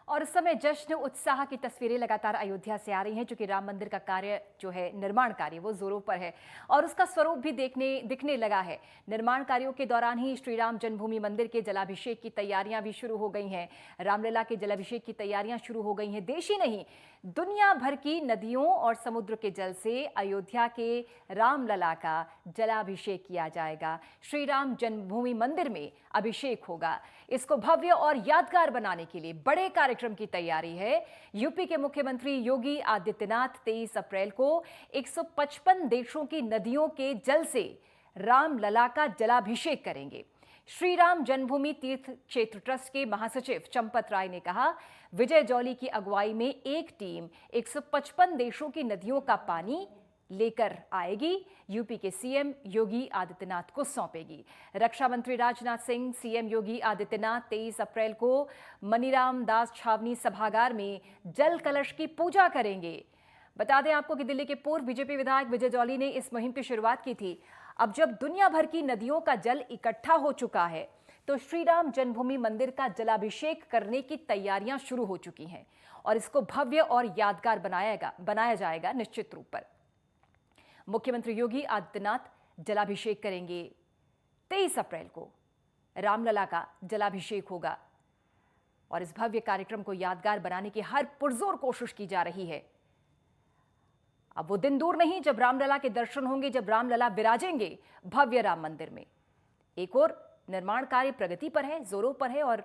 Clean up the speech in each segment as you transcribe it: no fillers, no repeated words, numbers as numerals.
और इस समय जश्न उत्साह की तस्वीरें लगातार अयोध्या से आ रही हैं, क्योंकि राम मंदिर का कार्य जो है, निर्माण कार्य वो जोरों पर है और उसका स्वरूप भी दिखने लगा है। निर्माण कार्यों के दौरान ही श्री राम जन्मभूमि मंदिर के जलाभिषेक की तैयारियां भी शुरू हो गई हैं। रामलला के जलाभिषेक की तैयारियां शुरू हो गई हैं। देश ही नहीं, दुनिया भर की नदियों और समुद्र के जल से अयोध्या के रामलला का जलाभिषेक किया जाएगा। श्री राम जन्मभूमि मंदिर में अभिषेक होगा। इसको भव्य और यादगार बनाने के लिए बड़े कार्यक्रम की तैयारी है। यूपी के मुख्यमंत्री योगी आदित्यनाथ 23 अप्रैल को 155 देशों की नदियों के जल से रामलला का जलाभिषेक करेंगे। श्री राम जन्मभूमि तीर्थ क्षेत्र ट्रस्ट के महासचिव चंपत राय ने कहा, विजय जौली की अगुवाई में एक टीम 155 देशों की नदियों का पानी लेकर आएगी, यूपी के सीएम योगी आदित्यनाथ को सौंपेगी। रक्षा मंत्री राजनाथ सिंह सीएम योगी आदित्यनाथ 23 अप्रैल को मनीराम दास छावनी सभागार में जल कलश की पूजा करेंगे। बता दें आपको कि दिल्ली के पूर्व बीजेपी विधायक विजय जौली ने इस मुहिम की शुरुआत की थी। अब जब दुनिया भर की नदियों का जल इकट्ठा हो चुका है, तो श्री राम जन्मभूमि मंदिर का जलाभिषेक करने की तैयारियां शुरू हो चुकी हैं और इसको भव्य और यादगार बनाया जाएगा निश्चित रूप पर। मुख्यमंत्री योगी आदित्यनाथ जलाभिषेक करेंगे। 23 अप्रैल को रामलला का जलाभिषेक होगा और इस भव्य कार्यक्रम को यादगार बनाने की हर पुरजोर कोशिश की जा रही है। अब वो दिन दूर नहीं जब रामलला के दर्शन होंगे, जब रामलला विराजेंगे भव्य राम मंदिर में। एक और निर्माण कार्य प्रगति पर है, जोरों पर है और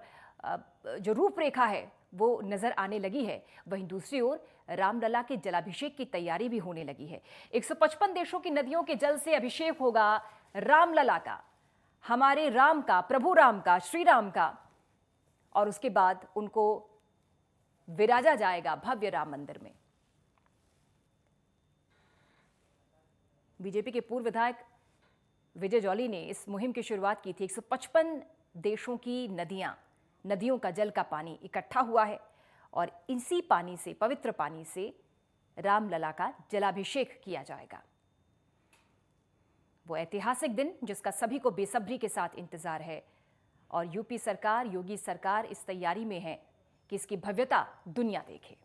जो रूपरेखा है वो नजर आने लगी है। वहीं दूसरी ओर रामलला के जलाभिषेक की तैयारी भी होने लगी है। 155 देशों की नदियों के जल से अभिषेक होगा रामलला का, हमारे राम का, प्रभु राम का, श्री राम का, और उसके बाद उनको विराजा जाएगा भव्य राम मंदिर में। बीजेपी के पूर्व विधायक विजय जौली ने इस मुहिम की शुरुआत की थी। 155 देशों की नदियों का जल का पानी इकट्ठा हुआ है और इसी पानी से, पवित्र पानी से रामलला का जलाभिषेक किया जाएगा। वो ऐतिहासिक दिन जिसका सभी को बेसब्री के साथ इंतजार है और यूपी सरकार, योगी सरकार इस तैयारी में है कि इसकी भव्यता दुनिया देखे।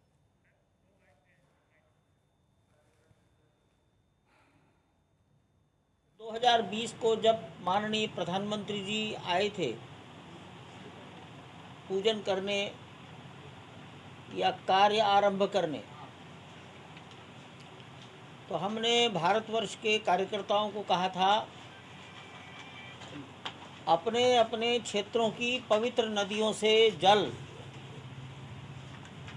दो 2020 को जब माननीय प्रधानमंत्री जी आए थे पूजन करने या कार्य आरंभ करने, तो हमने भारतवर्ष के कार्यकर्ताओं को कहा था, अपने अपने क्षेत्रों की पवित्र नदियों से जल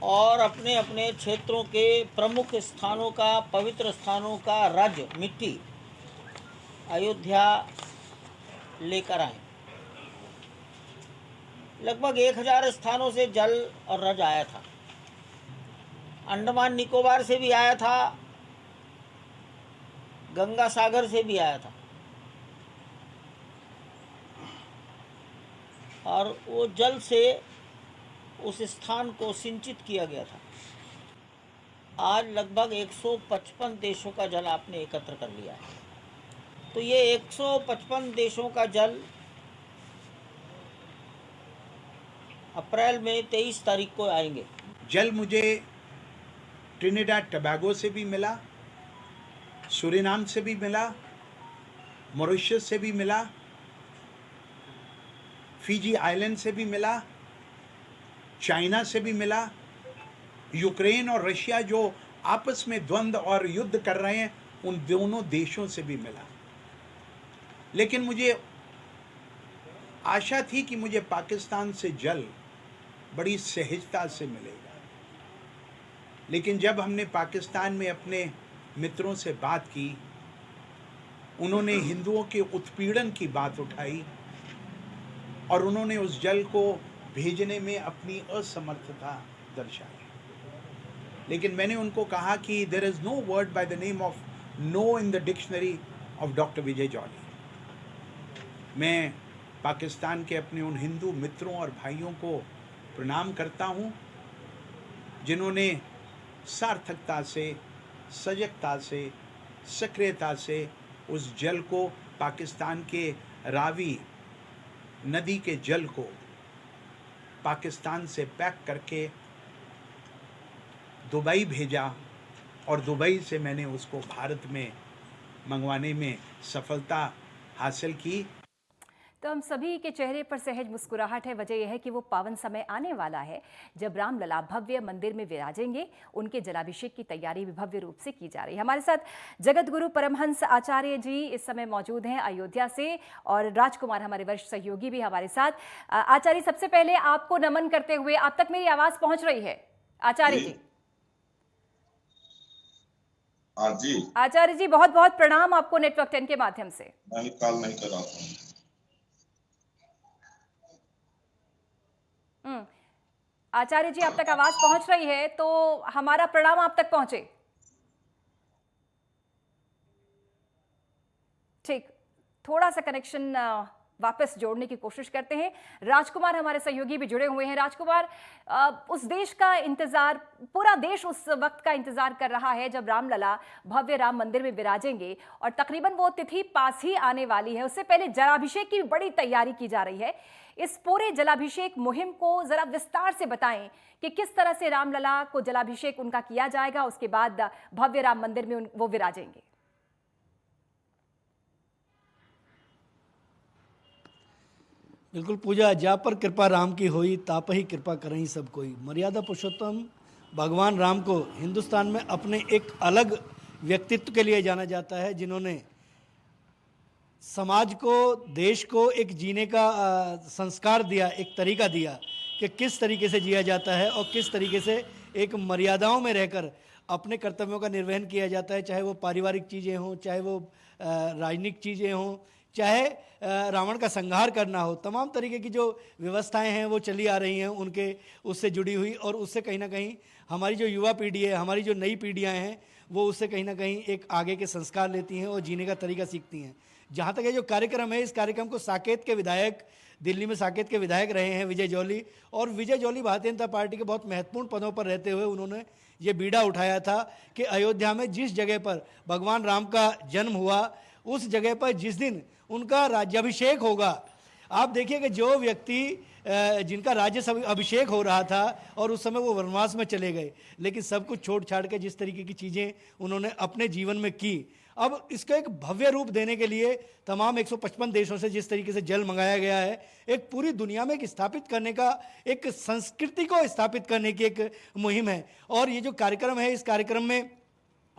और अपने अपने क्षेत्रों के प्रमुख स्थानों का, पवित्र स्थानों का रज, मिट्टी अयोध्या लेकर आए। लगभग 1000 स्थानों से जल और रज आया था। अंडमान निकोबार से भी आया था, गंगा सागर से भी आया था और वो जल से उस स्थान को सिंचित किया गया था। आज लगभग 155 देशों का जल आपने एकत्र कर लिया है। तो ये 155 देशों का जल अप्रैल में 23 तारीख को आएंगे। जल मुझे ट्रिनिडाड टोबैगो से भी मिला, सूरीनाम से भी मिला, मॉरिशस से भी मिला, फिजी आइलैंड से भी मिला, चाइना से भी मिला, यूक्रेन और रशिया जो आपस में द्वंद्व और युद्ध कर रहे हैं उन दोनों देशों से भी मिला। लेकिन मुझे आशा थी कि मुझे पाकिस्तान से जल बड़ी सहजता से मिलेगा, लेकिन जब हमने पाकिस्तान में अपने मित्रों से बात की, उन्होंने हिंदुओं के उत्पीड़न की बात उठाई और उन्होंने उस जल को भेजने में अपनी असमर्थता दर्शाई। लेकिन मैंने उनको कहा कि there is no word by the name of no in the dictionary of doctor Vijay Jolly. मैं पाकिस्तान के अपने उन हिंदू मित्रों और भाइयों को प्रणाम करता हूं जिन्होंने सार्थकता से, सजगता से, सक्रियता से उस जल को, पाकिस्तान के रावी नदी के जल को पाकिस्तान से पैक करके दुबई भेजा और दुबई से मैंने उसको भारत में मंगवाने में सफलता हासिल की। तो हम सभी के चेहरे पर सहज मुस्कुराहट है। वजह यह है कि वो पावन समय आने वाला है जब रामलला भव्य मंदिर में विराजेंगे। उनके जलाभिषेक की तैयारी भी भव्य रूप से की जा रही है। हमारे साथ जगत गुरु परमहंस आचार्य जी इस समय मौजूद हैं अयोध्या से, और राजकुमार हमारे वरिष्ठ सहयोगी भी हमारे साथ। आचार्य, सबसे पहले आपको नमन करते हुए, आप तक मेरी आवाज पहुंच रही है आचार्य जी? जी आचार्य जी, बहुत बहुत प्रणाम आपको नेटवर्क 10 के माध्यम से। मैं कॉल नहीं कर रहा था। आचार्य जी, आप तक आवाज पहुंच रही है तो हमारा प्रणाम आप तक पहुंचे। ठीक, थोड़ा सा कनेक्शन वापस जोड़ने की कोशिश करते हैं। राजकुमार हमारे सहयोगी भी जुड़े हुए हैं। राजकुमार, उस देश का इंतजार, पूरा देश उस वक्त का इंतजार कर रहा है जब रामलला भव्य राम मंदिर में विराजेंगे, और तकरीबन वो तिथि पास ही आने वाली है। उससे पहले जलाभिषेक की बड़ी तैयारी की जा रही है। इस पूरे जलाभिषेक मुहिम को जरा विस्तार से बताएं कि किस तरह से रामलला को जलाभिषेक उनका किया जाएगा, उसके बाद भव्य राम मंदिर में वो विराजेंगे। बिल्कुल पूजा, जा पर कृपा राम की होई ताप ही कृपा करहीं सब कोई। मर्यादा पुरुषोत्तम भगवान राम को हिंदुस्तान में अपने एक अलग व्यक्तित्व के लिए जाना जाता है, जिन्होंने समाज को, देश को एक जीने का संस्कार दिया, एक तरीका दिया कि किस तरीके से जिया जाता है और किस तरीके से एक मर्यादाओं में रहकर अपने कर्तव्यों का निर्वहन किया जाता है, चाहे वो पारिवारिक चीज़ें हों, चाहे वो राजनीतिक चीज़ें हों, चाहे रावण का संहार करना हो। तमाम तरीके की जो व्यवस्थाएं हैं वो चली आ रही हैं उनके उससे जुड़ी हुई, और उससे कहीं ना कहीं हमारी जो युवा पीढ़ी है, हमारी जो नई पीढ़ियां हैं, वो उससे कहीं ना कहीं एक आगे के संस्कार लेती हैं और जीने का तरीका सीखती हैं। जहाँ तक ये जो कार्यक्रम है, इस कार्यक्रम को साकेत के विधायक, दिल्ली में साकेत के विधायक रहे हैं विजय जौली, और विजय जौली भारतीय जनता पार्टी के बहुत महत्वपूर्ण पदों पर रहते हुए उन्होंने ये बीड़ा उठाया था कि अयोध्या में जिस जगह पर भगवान राम का जन्म हुआ, उस जगह पर जिस दिन उनका राज्याभिषेक होगा, आप देखिए कि जो व्यक्ति जिनका राज्य अभिषेक हो रहा था और उस समय वो वनवास में चले गए, लेकिन सब कुछ छोड़ छाड़ के जिस तरीके की चीज़ें उन्होंने अपने जीवन में की, अब इसका एक भव्य रूप देने के लिए तमाम 155 देशों से जिस तरीके से जल मंगाया गया है, एक पूरी दुनिया में एक स्थापित करने का, एक संस्कृति को स्थापित करने की एक मुहिम है। और ये जो कार्यक्रम है, इस कार्यक्रम में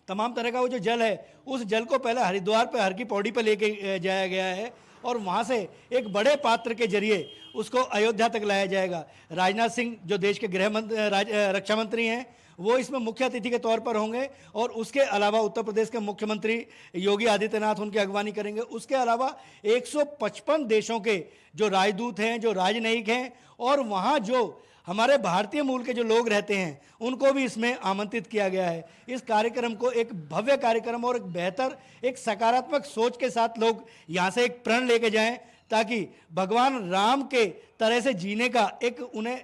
तमाम तरह का वो जो जल है, उस जल को पहले हरिद्वार पे हर की पौड़ी पे लेके जाया गया है, और वहाँ से एक बड़े पात्र के जरिए उसको अयोध्या तक लाया जाएगा। राजनाथ सिंह जो देश के रक्षा मंत्री हैं, वो इसमें मुख्य अतिथि के तौर पर होंगे, और उसके अलावा उत्तर प्रदेश के मुख्यमंत्री योगी आदित्यनाथ उनकी अगवानी करेंगे। उसके अलावा 155 देशों के जो राजदूत हैं, जो राजनयिक हैं, और वहाँ जो हमारे भारतीय मूल के जो लोग रहते हैं, उनको भी इसमें आमंत्रित किया गया है। इस कार्यक्रम को एक भव्य कार्यक्रम और एक बेहतर, एक सकारात्मक सोच के साथ लोग यहाँ से एक प्रण लेके जाएं, ताकि भगवान राम के तरह से जीने का एक उन्हें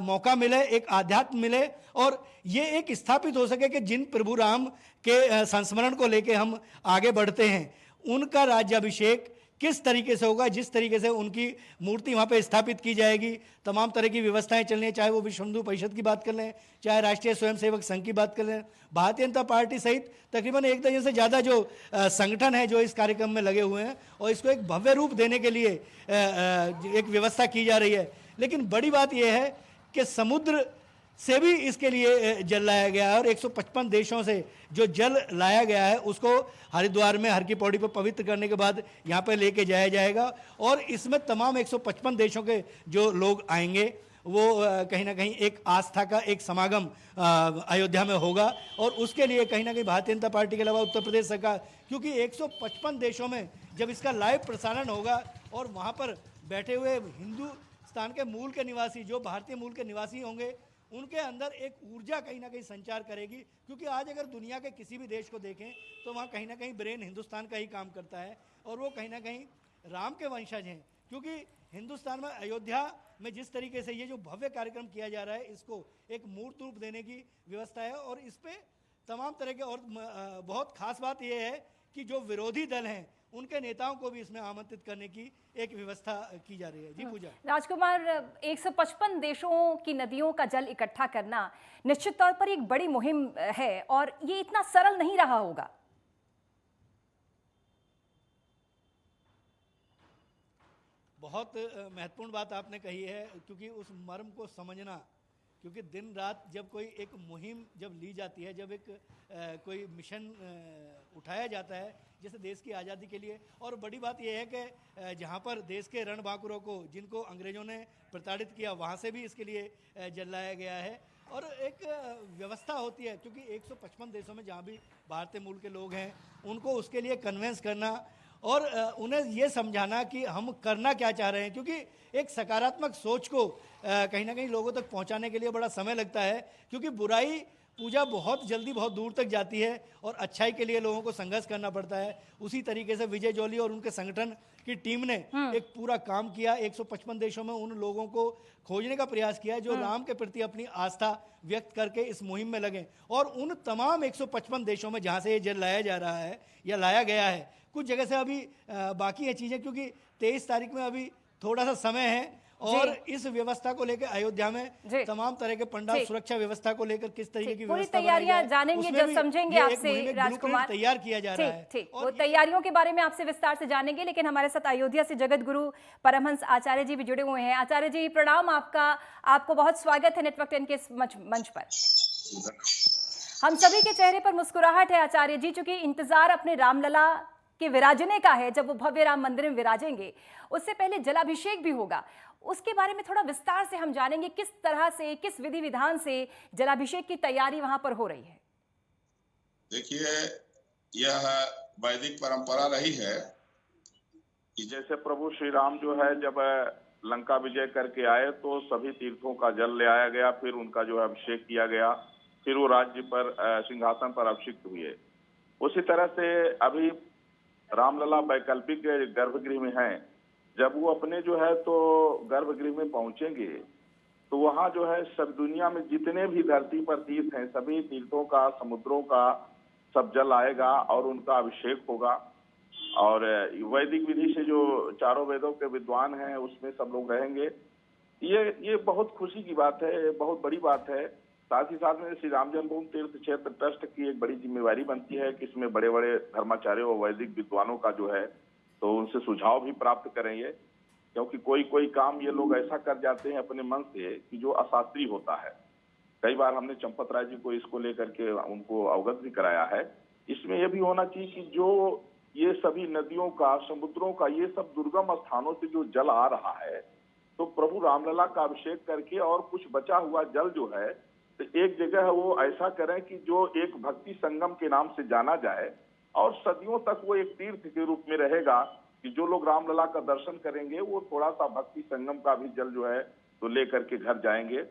मौका मिले, एक आध्यात्म मिले, और ये एक स्थापित हो सके कि जिन प्रभु राम के संस्मरण को लेके हम आगे बढ़ते हैं, उनका राज्याभिषेक किस तरीके से होगा, जिस तरीके से उनकी मूर्ति वहाँ पे स्थापित की जाएगी, तमाम तरह की व्यवस्थाएं चलनी है, चाहे वो विश्व हिंदू परिषद की बात कर लें, चाहे राष्ट्रीय स्वयंसेवक संघ की बात कर लें, भारतीय जनता पार्टी सहित तकरीबन 1 दर्जन से ज़्यादा जो संगठन है जो इस कार्यक्रम में लगे हुए हैं, और इसको एक भव्य रूप देने के लिए एक व्यवस्था की जा रही है। लेकिन बड़ी बात यह है कि समुद्र से भी इसके लिए जल लाया गया है, और 155 देशों से जो जल लाया गया है उसको हरिद्वार में हर की पौड़ी पर पवित्र करने के बाद यहाँ पर लेके जाया जाएगा, और इसमें तमाम 155 देशों के जो लोग आएंगे, वो कहीं ना कहीं एक आस्था का एक समागम अयोध्या में होगा। और उसके लिए कहीं ना कहीं भारतीय जनता पार्टी के अलावा उत्तर प्रदेश सरकार, क्योंकि 155 देशों में जब इसका लाइव प्रसारण होगा, और वहाँ पर बैठे हुए हिंदुस्तान के मूल के निवासी, जो भारतीय मूल के निवासी होंगे, उनके अंदर एक ऊर्जा कहीं ना कहीं संचार करेगी। क्योंकि आज अगर दुनिया के किसी भी देश को देखें तो वहाँ कहीं ना कहीं ब्रेन हिंदुस्तान का ही काम करता है, और वो कहीं ना कहीं राम के वंशज हैं। क्योंकि हिंदुस्तान में अयोध्या में जिस तरीके से ये जो भव्य कार्यक्रम किया जा रहा है, इसको एक मूर्त रूप देने की व्यवस्था है, और इस पर तमाम तरह के, और बहुत खास बात यह है कि जो विरोधी दल हैं उनके नेताओं को भी इसमें आमंत्रित करने की एक व्यवस्था की जा रही है। जी पूजा। राजकुमार, 155 देशों की नदियों का जल इकट्ठा करना निश्चित तौर पर एक बड़ी मुहिम है और ये इतना सरल नहीं रहा होगा। बहुत महत्वपूर्ण बात आपने कही है, क्योंकि उस मर्म को समझना, क्योंकि दिन रात जब कोई एक मुहिम जब ली जाती है, जब एक कोई मिशन उठाया जाता है जैसे देश की आज़ादी के लिए, और बड़ी बात यह है कि जहाँ पर देश के रणबांकुरों को, जिनको अंग्रेज़ों ने प्रताड़ित किया, वहाँ से भी इसके लिए जलाया गया है। और एक व्यवस्था होती है, क्योंकि 155 देशों में जहाँ भी भारतीय मूल के लोग हैं उनको उसके लिए कन्वेंस करना और उन्हें ये समझाना कि हम करना क्या चाह रहे हैं, क्योंकि एक सकारात्मक सोच को कहीं ना कहीं लोगों तक पहुंचाने के लिए बड़ा समय लगता है, क्योंकि बुराई पूजा बहुत जल्दी बहुत दूर तक जाती है और अच्छाई के लिए लोगों को संघर्ष करना पड़ता है। उसी तरीके से विजय जॉली और उनके संगठन की टीम ने एक पूरा काम किया, 155 देशों में उन लोगों को खोजने का प्रयास किया जो राम के प्रति अपनी आस्था व्यक्त करके इस मुहिम में लगे। और उन तमाम 155 देशों में जहाँ से ये जल लाया जा रहा है या लाया गया है, कुछ जगह से अभी बाकी है चीज़ें, क्योंकि 23 तारीख में अभी थोड़ा सा समय है। और इस व्यवस्था को लेकर अयोध्या में तमाम तरह के पंडाल सुरक्षा व्यवस्था को लेकर किस तरीके की पूरी व्यवस्था तैयारियां जानेंगे जब समझेंगे आपसे राजकुमार। तैयार किया जा रहा है। ठीक, वो तैयारियों के बारे में आपसे विस्तार से जानेंगे, लेकिन हमारे साथ अयोध्या से जगत गुरु परमहंस आचार्य जी भी जुड़े हुए हैं। आचार्य जी प्रणाम, आपको बहुत स्वागत है नेटवर्क 10 के इस मंच पर। हम सभी के चेहरे पर मुस्कुराहट है आचार्य जी, चूंकि इंतजार अपने रामलला के विराजने का है। जब वो भव्य राम मंदिर में विराजेंगे उससे पहले जलाभिषेक भी होगा, उसके बारे में थोड़ा विस्तार से हम जानेंगे किस तरह से, किस विधि विधान से जलाभिषेक की तैयारी वहां पर हो रही है। देखिए, यह वैदिक परंपरा रही है कि जैसे प्रभु श्री राम जो है जब लंका विजय करके आए तो सभी तीर्थों का जल ले आया गया, फिर उनका जो है अभिषेक किया गया, फिर वो राज्य पर सिंहासन पर अभिषिक्त हुए। उसी तरह से अभी रामलला वैकल्पिक गर्भगृह में हैं। जब वो अपने जो है तो गर्भगृह में पहुंचेंगे तो वहां जो है सब दुनिया में जितने भी धरती पर तीर्थ हैं, सभी तीर्थों का, समुद्रों का सब जल आएगा और उनका अभिषेक होगा। और वैदिक विधि से जो चारों वेदों के विद्वान हैं उसमें सब लोग रहेंगे। ये बहुत खुशी की बात है, बहुत बड़ी बात है। साथ ही साथ में श्री राम जन्मभूमि तीर्थ क्षेत्र ट्रस्ट की एक बड़ी जिम्मेवारी बनती है कि इसमें बड़े बड़े धर्माचार्यों और वैदिक विद्वानों का जो है तो उनसे सुझाव भी प्राप्त करेंगे, क्योंकि कोई काम ये लोग ऐसा कर जाते हैं अपने मन से कि जो अशास्त्रीय होता है। कई बार हमने चंपत राय जी को इसको लेकर के उनको अवगत भी कराया है। इसमें यह भी होना चाहिए कि जो ये सभी नदियों का, समुद्रों का, ये सब दुर्गम स्थानों से जो जल आ रहा है तो प्रभु रामलला का अभिषेक करके और कुछ बचा हुआ जल जो है तो एक जगह वो ऐसा करें कि जो एक भक्ति संगम के नाम से जाना जाए और सदियों तक वो एक तीर्थ के रूप में रहेगा कि जो लोग रामलला का दर्शन करेंगे वो थोड़ा सा भक्ति संगम का भी जल जो है तो लेकर के घर जाएंगे।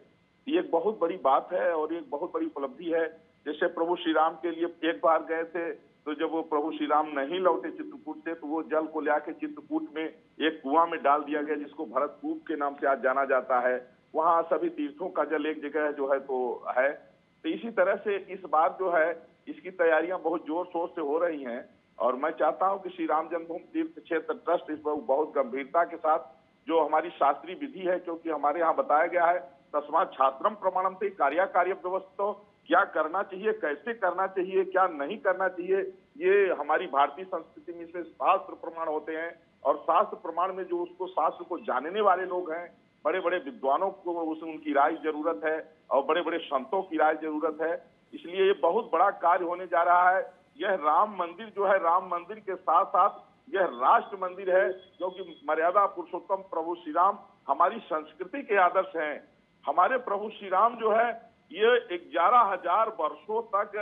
ये एक बहुत बड़ी बात है और एक बहुत बड़ी उपलब्धि है। जैसे प्रभु श्री राम के लिए एक बार गए थे तो जब वो प्रभु श्री राम नहीं लौटे चित्रकूट से तो वो जल को ले आके चित्रकूट में एक कुआं में डाल दिया गया जिसको भरत कूप के नाम से आज जाना जाता है। वहां सभी तीर्थों का जल एक जगह जो है तो है। तो इसी तरह से इस बार जो है इसकी तैयारियां बहुत जोर शोर से हो रही हैं और मैं चाहता हूं कि श्री राम जन्मभूमि तीर्थ क्षेत्र ट्रस्ट इस पर बहुत गंभीरता के साथ जो हमारी शास्त्रीय विधि है, क्योंकि हमारे यहाँ बताया गया है तस्मात् छात्रम प्रमाणम से कार्य व्यवस्था, क्या करना चाहिए, कैसे करना चाहिए, क्या नहीं करना चाहिए, ये हमारी भारतीय संस्कृति में से शास्त्र प्रमाण होते हैं। और शास्त्र प्रमाण में जो उसको शास्त्र को जानने वाले लोग हैं, बड़े बड़े विद्वानों को उनकी राय जरूरत है और बड़े बड़े संतों की राय जरूरत है। इसलिए ये बहुत बड़ा कार्य होने जा रहा है। यह राम मंदिर जो है, राम मंदिर के साथ साथ यह राष्ट्र मंदिर है, क्योंकि मर्यादा पुरुषोत्तम प्रभु श्री राम हमारी संस्कृति के आदर्श हैं। हमारे प्रभु श्री राम जो है ये 11,000 वर्षों तक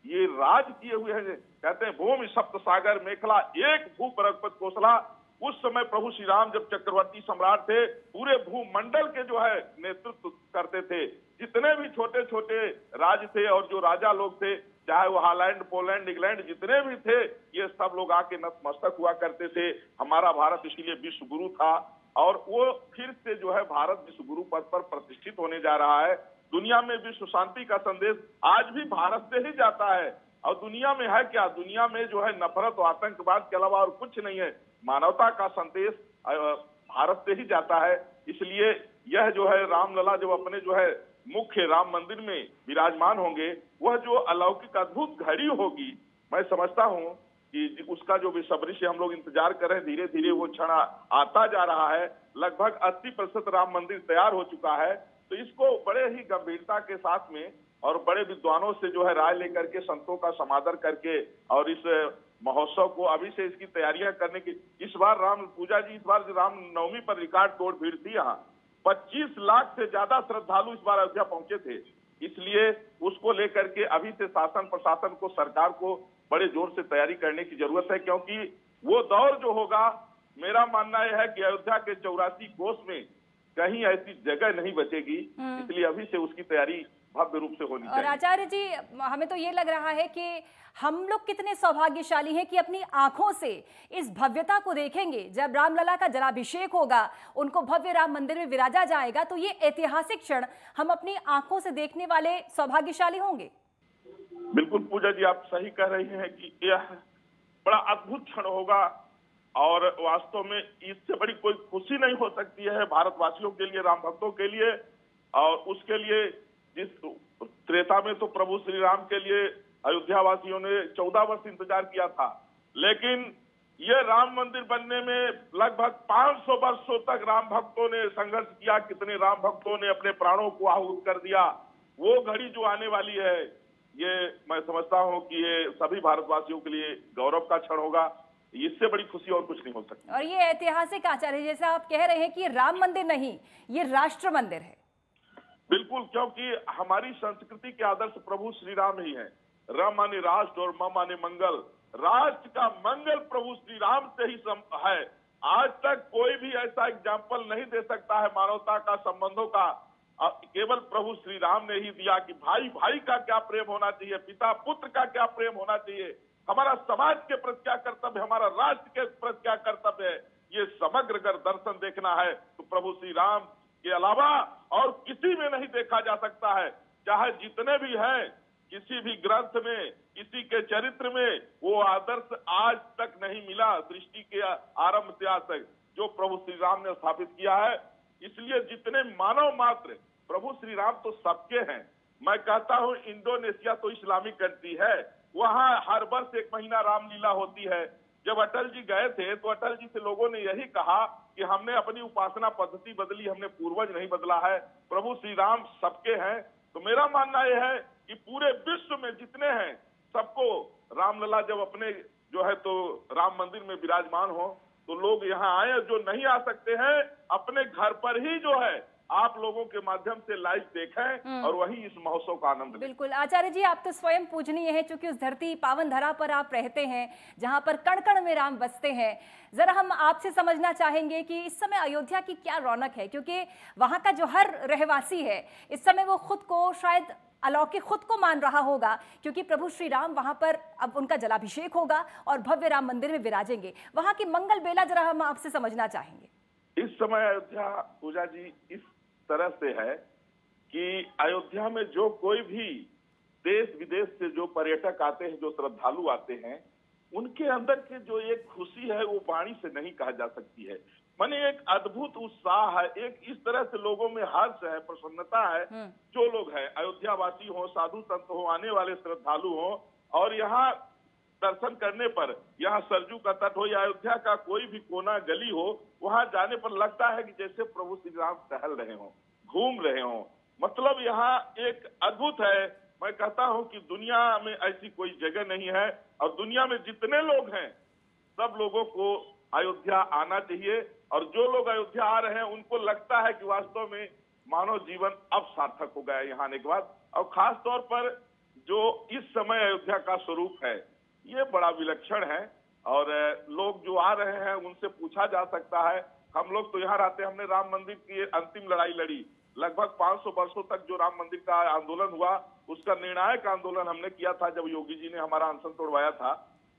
ये राज किए हुए हैं। कहते हैं भूमि सप्त सागर मेखला एक भूप रघुपत कौशला। उस समय प्रभु श्री राम जब चक्रवर्ती सम्राट थे, पूरे भूमंडल के जो है नेतृत्व करते थे। जितने भी छोटे छोटे राज थे और जो राजा लोग थे, चाहे वो हॉलैंड, पोलैंड, इंग्लैंड जितने भी थे, ये सब लोग आके नतमस्तक हुआ करते थे। हमारा भारत इसीलिए विश्व गुरु था और वो फिर से जो है भारत विश्व गुरु पद पर प्रतिष्ठित होने जा रहा है। दुनिया में विश्व शांति का संदेश आज भी भारत से ही जाता है। और दुनिया में है क्या? दुनिया में जो है नफरत और आतंकवाद के अलावा और कुछ नहीं है। मानवता का संदेश भारत से ही जाता है। इसलिए यह जो है रामलला जब अपने जो है मुख्य राम मंदिर में विराजमान होंगे, वह जो अलौकिक अद्भुत घड़ी होगी, मैं समझता हूं कि उसका जो बेसब्री से हम लोग इंतजार कर रहे हैं, धीरे धीरे वो क्षण आता जा रहा है। लगभग 80% राम मंदिर तैयार हो चुका है। तो इसको बड़े ही गंभीरता के साथ में और बड़े विद्वानों से जो है राय लेकर के, संतों का समादर करके और इस महोत्सव को अभी से इसकी तैयारियां करने की, इस बार राम पूजा जी, इस बार राम नवमी पर रिकॉर्ड तोड़ भीड़ थी। यहाँ 25 लाख से ज्यादा श्रद्धालु इस बार अयोध्या पहुंचे थे। इसलिए उसको लेकर के अभी से शासन प्रशासन को, सरकार को बड़े जोर से तैयारी करने की जरूरत है, क्योंकि वो दौर जो होगा, मेरा मानना यह है कि अयोध्या के 84 कोस में कहीं ऐसी जगह नहीं बचेगी। इसलिए अभी से उसकी तैयारी भव्य रूप से होनी चाहिए। और आचार्य जी, हमें तो ये लग रहा है कि हम लोग कितने सौभाग्यशाली हैं कि अपनी आंखों से इस भव्यता को देखेंगे। जब रामलला का जलाभिषेक होगा, उनको भव्य राम मंदिर में विराजा जाएगा, तो ये ऐतिहासिक क्षण हम अपनी आंखों से देखने वाले सौभाग्यशाली होंगे। बिल्कुल पूजा जी, आप सही कह रही हैं कि यह बड़ा अद्भुत क्षण होगा और वास्तव में इससे बड़ी कोई खुशी नहीं हो सकती है भारतवासियों के लिए, राम भक्तों के लिए। और उसके लिए जिस त्रेता में तो प्रभु श्री राम के लिए अयोध्या वासियों ने 14 वर्ष इंतजार किया था, लेकिन ये राम मंदिर बनने में लगभग 500 वर्षों तक राम भक्तों ने संघर्ष किया। कितने राम भक्तों ने अपने प्राणों को आहूत कर दिया। वो घड़ी जो आने वाली है, ये मैं समझता हूं कि ये सभी भारतवासियों के लिए गौरव का क्षण होगा। इससे बड़ी खुशी और कुछ नहीं हो सकती। और ये ऐतिहासिक आचार्य, जैसा आप कह रहे हैं कि राम मंदिर नहीं, ये राष्ट्र मंदिर है। बिल्कुल, क्योंकि हमारी संस्कृति के आदर्श प्रभु श्री राम ही है। र माने राष्ट्र और म माने मंगल। राष्ट्र का मंगल प्रभु श्री राम से ही है। आज तक कोई भी ऐसा एग्जाम्पल नहीं दे सकता है मानवता का, संबंधों का। केवल प्रभु श्री राम ने ही दिया कि भाई भाई का क्या प्रेम होना चाहिए, पिता पुत्र का क्या प्रेम होना चाहिए, हमारा समाज के प्रति क्या कर्तव्य है, हमारा राष्ट्र के प्रति क्या कर्तव्य है। ये समग्र अगर दर्शन देखना है तो प्रभु श्री राम के अलावा और किसी में नहीं देखा जा सकता है। चाहे जितने भी हैं, किसी भी ग्रंथ में, किसी के चरित्र में वो आदर्श आज तक नहीं मिला। सृष्टि के आरंभ से आज तक जो प्रभु श्री राम ने स्थापित किया है। इसलिए जितने मानव मात्र, प्रभु श्री राम तो सबके हैं। मैं कहता हूं इंडोनेशिया तो इस्लामिक कंट्री है, वहां हर वर्ष 1 महीना रामलीला होती है। जब अटल जी गए थे तो अटल जी से लोगों ने यही कहा कि हमने अपनी उपासना पद्धति बदली, हमने पूर्वज नहीं बदला है। प्रभु श्री राम सबके हैं। तो मेरा मानना यह है कि पूरे विश्व में जितने हैं, सबको रामलला जब अपने जो है तो राम मंदिर में विराजमान हो तो लोग यहाँ आए। जो नहीं आ सकते हैं, अपने घर पर ही जो है आप लोगों के माध्यम से लाइव देखें और वही इस महोत्सव का आनंद लें। बिल्कुल आचार्य जी, आप तो स्वयं पूजनीय हैं, क्योंकि उस धरती पावन धरा पर आप रहते हैं जहां पर कण कण में राम बसते हैं। जरा हम आपसे समझना चाहेंगे कि इस समय अयोध्या की क्या रौनक है, क्योंकि वहां का जो हर रहवासी है इस समय वो खुद को शायद अलौकिक खुद को मान रहा होगा, क्योंकि प्रभु श्री राम वहां पर अब उनका जलाभिषेक होगा और भव्य राम मंदिर में विराजेंगे। वहां की मंगल बेला जरा हम आपसे समझना चाहेंगे। इस समय अयोध्या पूजा जी इस तरह से है कि अयोध्या में जो कोई भी देश विदेश से जो पर्यटक आते हैं, जो श्रद्धालु आते हैं, उनके अंदर के जो एक खुशी है वो वाणी से नहीं कहा जा सकती है। माने एक अद्भुत उत्साह है, एक इस तरह से लोगों में हर्ष है, प्रसन्नता है। जो लोग हैं, अयोध्या वासी हो, साधु संत हो, आने वाले श्रद्धालु हो, और यहाँ दर्शन करने पर, यहाँ सरजू का तट हो या अयोध्या का कोई भी कोना गली हो, वहां जाने पर लगता है कि जैसे प्रभु श्री राम टहल रहे हो, घूम रहे हो। मतलब यहाँ एक अद्भुत है। मैं कहता हूँ कि दुनिया में ऐसी कोई जगह नहीं है, और दुनिया में जितने लोग हैं सब लोगों को अयोध्या आना चाहिए। और जो लोग अयोध्या आ रहे हैं उनको लगता है कि वास्तव में मानव जीवन अब सार्थक हो गया यहाँ आने के बाद। और खास तौर पर जो इस समय अयोध्या का स्वरूप है, ये बड़ा विलक्षण है। और लोग जो आ रहे हैं उनसे पूछा जा सकता है। हम लोग तो यहाँ रहते हैं, हमने राम मंदिर की अंतिम लड़ाई लड़ी। लगभग 500 वर्षों तक जो राम मंदिर का आंदोलन हुआ, उसका निर्णायक आंदोलन हमने किया था जब योगी जी ने हमारा अनशन तोड़वाया था।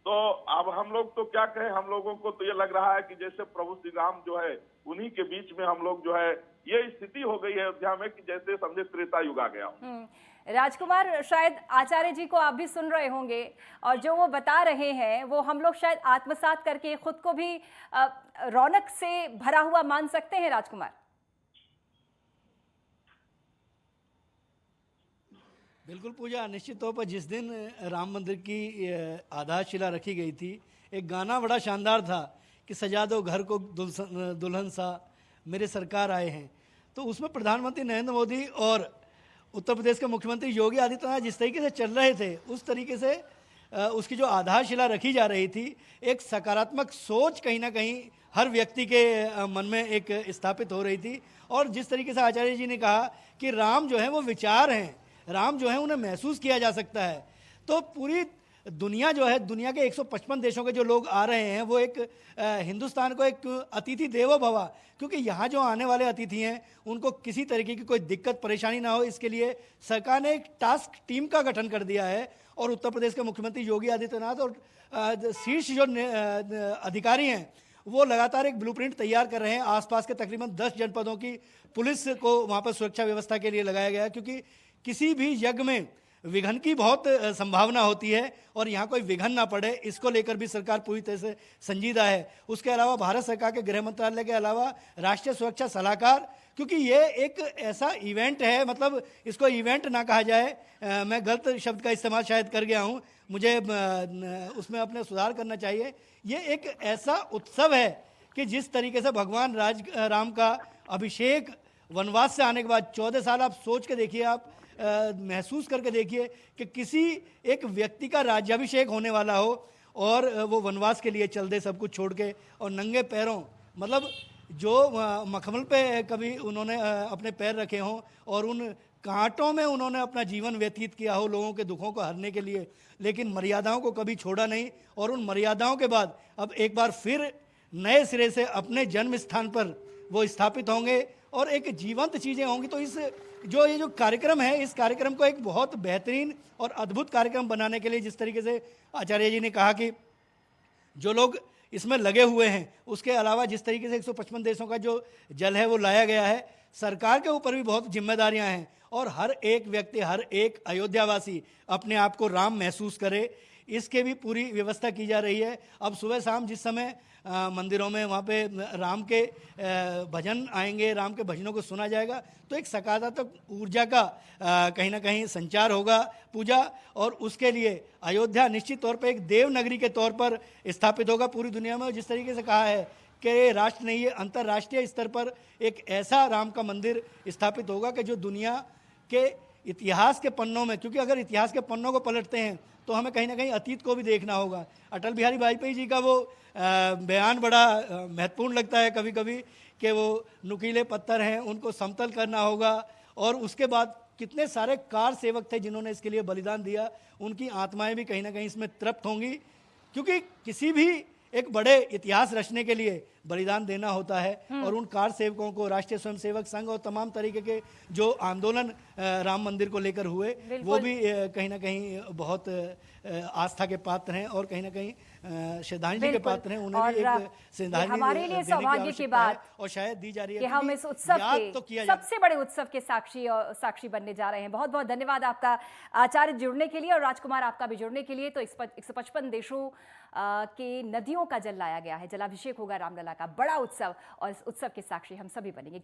तो अब हम लोग तो क्या कहें, हम लोगों को तो ये लग रहा है कि जैसे प्रभु श्री राम जो है उन्हीं के बीच में हम लोग जो है ये स्थिति हो गई है अयोध्या में कि जैसे समझे त्रेता युग आ गया हो। राजकुमार, शायद आचार्य जी को आप भी सुन रहे होंगे और जो वो बता रहे हैं वो हम लोग शायद आत्मसात करके खुद को भी रौनक से भरा हुआ मान सकते हैं। राजकुमार, बिल्कुल पूजा, निश्चित तौर पर जिस दिन राम मंदिर की आधारशिला रखी गई थी, एक गाना बड़ा शानदार था कि सजा दो घर को दुल्हन सा मेरे सरकार आए हैं। तो उसमें प्रधानमंत्री नरेंद्र मोदी और उत्तर प्रदेश के मुख्यमंत्री योगी आदित्यनाथ जिस तरीके से चल रहे थे, उस तरीके से उसकी जो आधारशिला रखी जा रही थी, एक सकारात्मक सोच कहीं ना कहीं हर व्यक्ति के मन में एक स्थापित हो रही थी। और जिस तरीके से आचार्य जी ने कहा कि राम जो है वो विचार हैं, राम जो है उन्हें महसूस किया जा सकता है। तो पूरी दुनिया जो है, दुनिया के 155 देशों के जो लोग आ रहे हैं, वो एक हिंदुस्तान को एक अतिथि देवो भव, क्योंकि यहाँ जो आने वाले अतिथि हैं उनको किसी तरीके की कोई दिक्कत परेशानी ना हो, इसके लिए सरकार ने एक टास्क टीम का गठन कर दिया है। और उत्तर प्रदेश के मुख्यमंत्री योगी आदित्यनाथ और शीर्ष जो अधिकारी हैं वो लगातार एक ब्लूप्रिंट तैयार कर रहे हैं। आसपास के तकरीबन 10 जनपदों की पुलिस को वहाँ पर सुरक्षा व्यवस्था के लिए लगाया गया है, क्योंकि किसी भी यज्ञ में विघ्न की बहुत संभावना होती है और यहाँ कोई विघ्न ना पड़े, इसको लेकर भी सरकार पूरी तरह से संजीदा है। उसके अलावा भारत सरकार के गृह मंत्रालय के अलावा राष्ट्रीय सुरक्षा सलाहकार, क्योंकि ये एक ऐसा इवेंट है, मतलब इसको इवेंट ना कहा जाए, मैं गलत शब्द का इस्तेमाल शायद कर गया हूँ, मुझे उसमें अपने सुधार करना चाहिए। ये एक ऐसा उत्सव है कि जिस तरीके से भगवान राम का अभिषेक वनवास से आने के बाद 14 साल, आप सोच के देखिए, आप महसूस करके देखिए कि किसी एक व्यक्ति का राज्याभिषेक होने वाला हो और वो वनवास के लिए चल दे सब कुछ छोड़ के, और नंगे पैरों, मतलब जो मखमल पे कभी उन्होंने अपने पैर रखे हों और उन कांटों में उन्होंने अपना जीवन व्यतीत किया हो लोगों के दुखों को हरने के लिए, लेकिन मर्यादाओं को कभी छोड़ा नहीं। और उन मर्यादाओं के बाद अब एक बार फिर नए सिरे से अपने जन्म स्थान पर वो स्थापित होंगे और एक जीवंत चीज़ें होंगी। तो इस ये जो कार्यक्रम है, इस कार्यक्रम को एक बहुत बेहतरीन और अद्भुत कार्यक्रम बनाने के लिए, जिस तरीके से आचार्य जी ने कहा कि जो लोग इसमें लगे हुए हैं, उसके अलावा जिस तरीके से 155 देशों का जो जल है वो लाया गया है, सरकार के ऊपर भी बहुत जिम्मेदारियां हैं और हर एक व्यक्ति, हर एक अयोध्यावासी अपने आप को राम महसूस करे, इसके भी पूरी व्यवस्था की जा रही है। अब सुबह शाम जिस समय मंदिरों में वहाँ पे राम के भजन आएंगे, राम के भजनों को सुना जाएगा, तो एक सकारात्मक ऊर्जा का कहीं ना कहीं संचार होगा पूजा, और उसके लिए अयोध्या निश्चित तौर पे एक देव नगरी के तौर पर स्थापित होगा पूरी दुनिया में। जिस तरीके से कहा है कि राष्ट्र नहीं, ये अंतर्राष्ट्रीय स्तर पर एक ऐसा राम का मंदिर स्थापित होगा कि जो दुनिया के इतिहास के पन्नों में, क्योंकि अगर इतिहास के पन्नों को पलटते हैं तो हमें कहीं ना कहीं अतीत को भी देखना होगा। अटल बिहारी वाजपेयी जी का वो बयान बड़ा महत्वपूर्ण लगता है कभी कभी कि वो नुकीले पत्थर हैं, उनको समतल करना होगा। और उसके बाद कितने सारे कार सेवक थे जिन्होंने इसके लिए बलिदान दिया, उनकी आत्माएं भी कहीं ना कहीं इसमें तृप्त होंगी, क्योंकि किसी भी एक बड़े इतिहास रचने के लिए बलिदान देना होता है। और उन कार सेवकों को राष्ट्रीय स्वयंसेवक संघ और तमाम तरीके के जो आंदोलन राम मंदिर को लेकर हुए, वो भी कहीं ना कहीं बहुत आस्था के पात्र हैं और कहीं ना कहीं श्रद्धांजलि के पात्र हैं। उन्हें भी एक श्रद्धांजलि हमारे लिए सौभाग्य की बात और शायद दी जा रही है कि हम इस उत्सव के तो सबसे बड़े उत्सव के साक्षी बनने जा रहे हैं। बहुत बहुत धन्यवाद आपका आचार्य जुड़ने के लिए और राजकुमार आपका भी जुड़ने के लिए। तो 155 देशों के नदियों का जल लाया गया है, जलाभिषेक होगा रामलला का, बड़ा उत्सव, और इस उत्सव के साक्षी हम सभी बनेंगे।